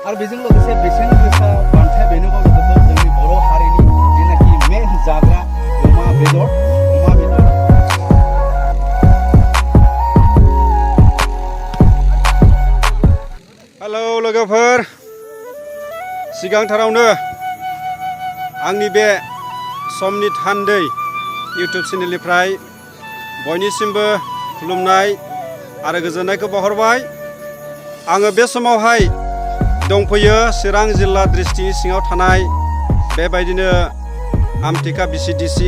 आरो बेजों लोगोसे बेसेन गोसा बान्था बेनोबो जोंनि बर' हारिनि जेनाखि मेन जाग्रा अमा बेदर हेलौ लोगोफोर सिगांथारावनो आंनि बे समनि थान्दै इउट्युब चेनेलनिफ्राय बयनिसिमबो खुलुमनाय आरो गोजोननायखौ बावहरबाय। आङो बे समावहाय दंफैयो चिरां जिल्ला डिस्ट्रिक्ट सिङाव थानाय बेबायदिनो आमटेखा VCDC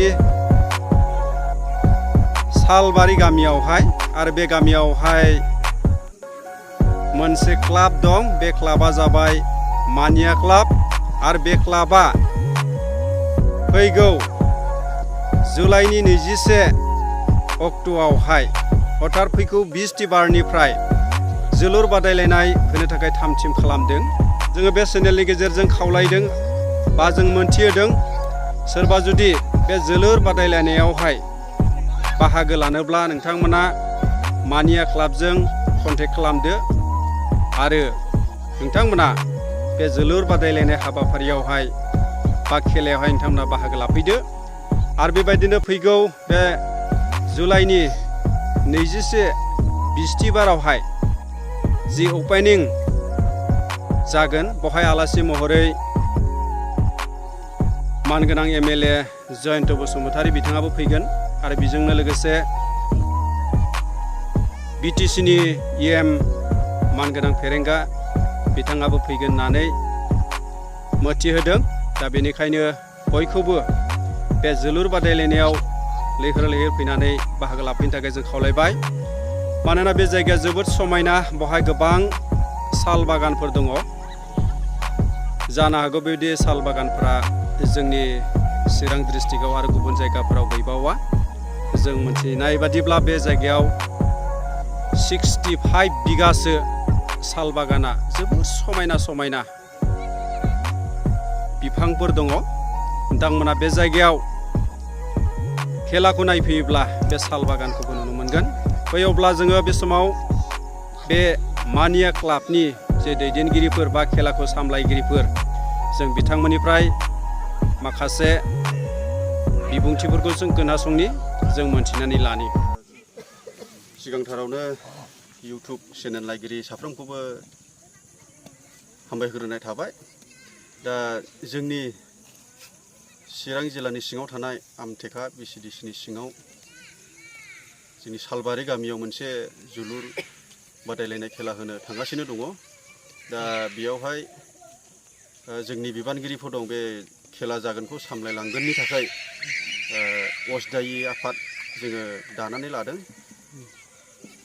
सालबारि गामियावहाय आरो बे गामियावहाय मोनसे क्लाब दं। बे क्लाबा जाबाय मानिया क्लाब आरो बे क्लाबा फैगौ जुलाइनि 21 अक्ट'आवहाय हथार फैगौ बिस्तिबारनिफ्राय जोलुर बादायलायनाय होनो थाखाय थाम-थिम खालामदों। जोङो बे चेनेलनि गेजेरजों खावलायदों बा जों मोनथिहोदों सोरबा जुदि बे जोलुर बादायलायनायावहाय बाहागो लानोब्ला नोंथांमोना मानिया क्लाबजों कन्टेक्ट खालामदो आरो नोंथांमोना बे जोलुर बादायलायनाय हाबाफारियावहाय बा खेलायावहाय नोंथांमोना बाहागो लाफैदो। आरो बेबायदिनो फैगौ बे जुलाइनि 21 बिस्तिबारावहाय जि अपेनिं जागोन बेवहाय आलासि महरै मानगोनां MLA जयन्त बसुमतारी बिथाङाबो फैगोन आरो बेजोंनो लोगोसे BTCनि EM मानगोनां फेरेंगा बिथाङाबो फैगोन होननानै मोथिहोदों। दा बेनिखायनो बयखौबो बे जोलुर बादायलायनायाव लैहोर लैहोर फैनानै बाहागो लाफैनो थाखाय जों खावलायबाय। मानोना बे जायगाया जोबोद समायना, बेवहाय गोबां साल बागानफोर दङ। जानो हागौ बेबायदि साल बागानफ्रा जोंनि चिरां डिस्ट्रिक्टआव आरो गुबुन जायगाफोराव गैबावा। जों मोनथिनाय बादिब्ला बे जायगायाव 65 बिगासो साल बागाना जोबोद समायना समायना बिफांफोर दङ। नोंथांमोना बे जायगायाव खेलाखौ नायफैयोब्ला बे साल बागानखौबो नुनो मोनगोन। फैयोब्ला जोङो बे समाव बे मानिया क्लाबनि जे दैदेनगिरिफोर बा खेलाखौ सामलायगिरिफोर जों बिथांमोननिफ्राय माखासे बिबुंथिफोरखौ जों खोनासंनि, जों मोनथिनानै लानि। सिगांथारावनो इउट्युब चेनेल नायगिरि साफ्रोमखौबो हामबायहोग्रोनाय थाबाय। दा जोंनि चिरां जिल्लानि सिङाव थानाय आमटेखा VCDCनि सिङाव जोंनि सालबारि गामियाव मोनसे जोलुर बादायलायनाय खेला होनो थांगासिनो दङ। दा बेयावहाय जोंनि बिबानगिरिफोर दं। बे खेला जागोनखौ सामलायलांगोननि थाखाय अजदायि आफाद जोङो दानानै लादों।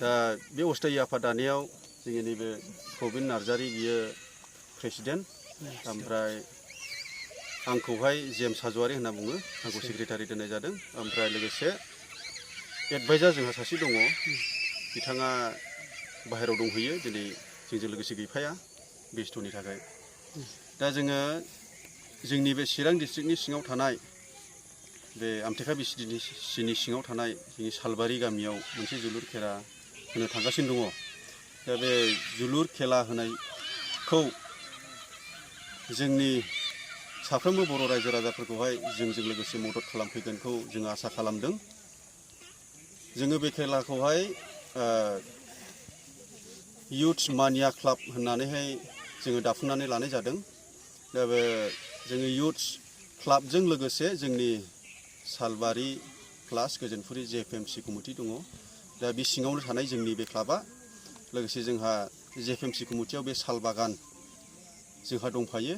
दा बे अस्थायि आफाद दानायाव जोंनि नैबे प्रबिन नार्जारि बियो प्रेसिडेन्ट, ओमफ्राय आंखौहाय जेम्स हाज'वारि होनना बुङो, आंखौ सेक्रेटारि दोननाय जादों। ओमफ्राय लोगोसे एडभाइजार जोंहा सासे दङ, बिथाङा बाहेरायाव दंहैयो, दिनै जोंजों लोगोसे गैफाया बेस्थ'नि थाखाय। दा जोङो जोंनि बे चिरां डिस्ट्रिक्टनि सिङाव थानाय बे आमटेखा VCDCनि सिङाव थानाय जोंनि सालबारि गामियाव मोनसे जोलुर खेला होनो थांगासिनो दङ। दा बे जोलुर खेला होनायखौ जोंनि साफ्रोमबो बर' रायजो राजाफोरखौहाय जोंजों लोगोसे मदद खालामफैगोनखौ जों आसा खालामदों। जोङो बे खेलाखौहाय इयुथ्स मानिया क्लाब होननानैहाय जोङो दाफुंनानै लानाय जादों। दा बे जोङो इयुथ्स क्लाबजों लोगोसे जोंनि सालबारि प्लास गोजोनफुरि JFMC कमिटि दङ। दा बे सिङावनो थानाय जोंनि बे क्लाबा, लोगोसे जोंहा JFMC कमिटियाव बे साल बागान जोंहा दंफायो।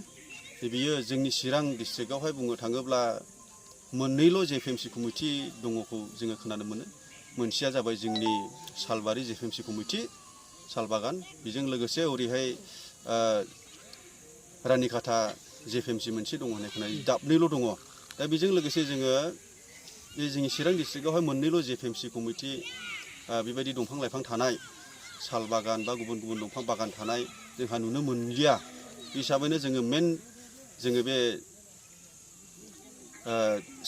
बेयो जोंनि चिरां डिस्ट्रिक्टआवहाय बुंनो थाङोब्ला मोननैल' JFMC कमिटि दङखौ जोङो खोनानो मोनो। मोनसेया जाबाय जोंनि सालबारि JFMC कमिटि साल बागान, बेजों लोगोसे ओरैहाय रानिखाथा JFMC मोनसे दङ होननाय खोनायो, दाबनैल' दङ। दा बेजों लोगोसे जोङो बे जोंनि चिरां डिस्ट्रिक्टआवहाय मोननैल' JFMC कमिटि बेबायदि दंफां लाइफां थानाय साल बागान बा गुबुन गुबुन दंफां बागान थानाय जोंहा नुनो मोनलिया। हिसाबैनो जोङो बे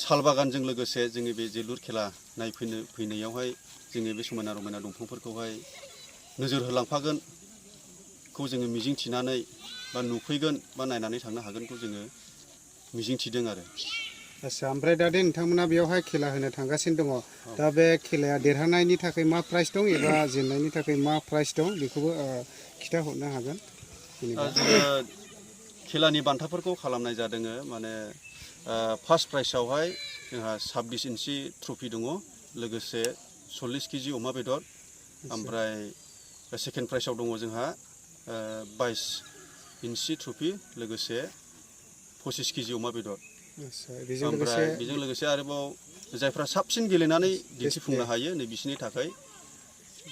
साल बागानजों लोगोसे जोङो बे जोलुर खेला नायफैनायावहाय जोङो बे समायना रमायना दंफांफोरखौहाय नोजोर होलांफागोनखौ जोङो मिजिंथिनानै बा नुफैगोन बा नायनानै थांनो हागोनखौ जोङो मिजिंथिदों आरो। आच्छा ओमफ्राय दा दे नोंथांमोना बेयावहाय खेला होनो थांगासिनो दङ दा बे खेलाया देरहानायनि थाखाय मा प्राइज दं एबा जेननायनि थाखाय मा प्राइज दं बेखौबो खिथाहरनो हागोन। जोङो खेलानि बान्थाफोरखौ खालामनाय जादों माने फार्स्ट प्राइजआवहाय जोंहा 26 इन्सि ट्रफि दङ लोगोसे 40 केजि अमा बेदर ओमफ्राय सेकेन्ड प्राइजआव दङ जोंहा 22 इन्सि ट्रफि लोगोसे 25 केजि अमा बेदर ओमफ्राय बेजों लोगोसे आरोबाव जायफ्रा साबसिन गेलेनानै दिन्थिफुंनो हायो नै बिसोरनि थाखाय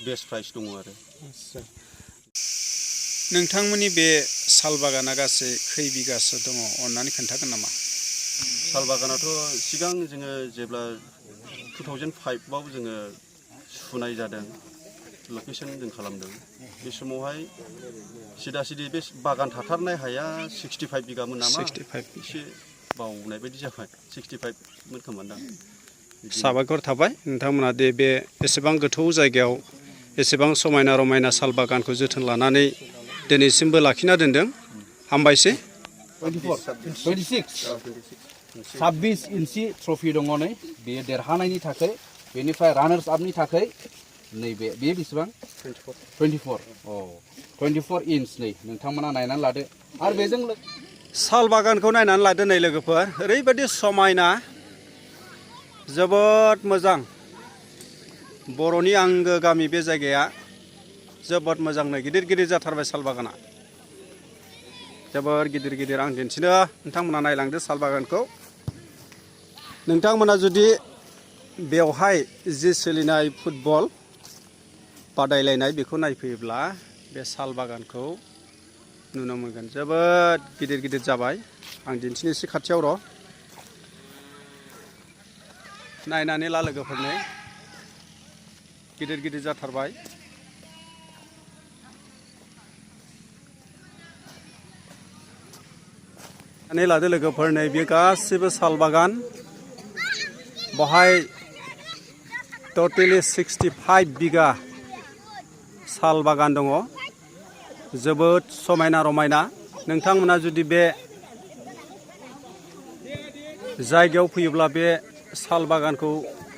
बेस्ट प्राइज दङ आरो। नोंथांमोननि बे साल बागाना गासै खै बिगासो दङ अन्नानै खोन्थागोन नामा? साल बागानाथ' सिगां जोङो जेब्ला 2005आव जोङो सुनाय जादों लकेसन जों खालामदों बे समावहाय सिदा सिदि बे बागान थाथारनाय हाया 65 बिगामोन नामा? 65 एसे बावनाय बायदि जाबाय 65 मोन खोमादां। साबायखर थाबाय नोंथांमोना दे बे एसेबां गोथौ जायगायाव एसेबां समायना रमायना साल बागानखौ जोथोन लानानै दिनैसिमबो लाखिना दोनदों हामबायसै। 26 इन्सि ट्रफि दङ नै बेयो देरहानायनि थाखाय बेनिफ्राय रानार्स आपनि थाखाय नैबे बेयो बेसेबां 24 24 इन्च नै नोंथांमोना नायनानै लादो आरो बेजों साल बागानखौ नायनानै लादो नै लोगोफोर ओरैबायदि समायना जोबोद मोजां बर'नि आंगो गामि बे जायगाया जोबोद मोजां नै गिदिर गिदिर जाथारबाय साल बागाना जोबोद गिदिर गिदिर आं दिन्थिनो नोंथांमोना नायलांदो साल बागानखौ नोंथांमोना जुदि बेवहाय जि सोलिनाय फुटबल बादायलायनाय बेखौ नायफैयोब्ला बे साल बागानखौ नुनो मोनगोन जोबोद गिदिर गिदिर जाबाय आं दिन्थिनो एसे खाथियाव र' नायनानै ला लोगोफोरनो गिदिर गिदिर जाथारबाय नायनानै लादो लोगोफोर नै बेयो गासिबो साल बागान बहाय टटेलि 65 बिगा साल बागान दङ जोबोद समायना रमायना नोंथांमोना जुदि बे जायगायाव फैयोब्ला बे साल बागानखौ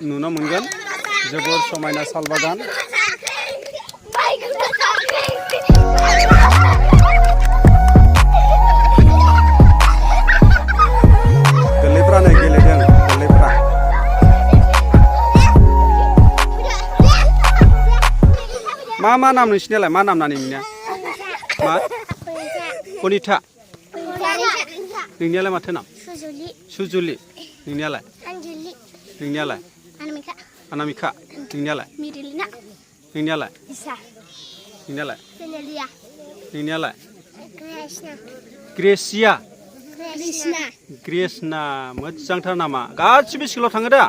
नुनो मोनगोन जोबोद समायना साल बागान गोरलैफ्रा नै गेलेदों गोरलैफ्रा मा नाम नोंसिनियालाय मा नाम नोंनिया मा अनिथा नोंनियालाय माथो नाम सुजुलि नोंनियालाय नोंनियालाय अनामिका नोंनियालाय नोंनियालाय नोंनियालाय नोंनियालाय ग्रेसिया ग्रेसना मोजांथार नामा गासिबो स्कुलाव थाङो दा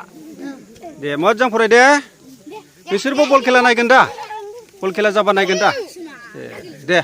दे मोजां फराय दे नोंसोरबो बल खेला नायगोन दा बल खेला जाबा नायगोन दा दे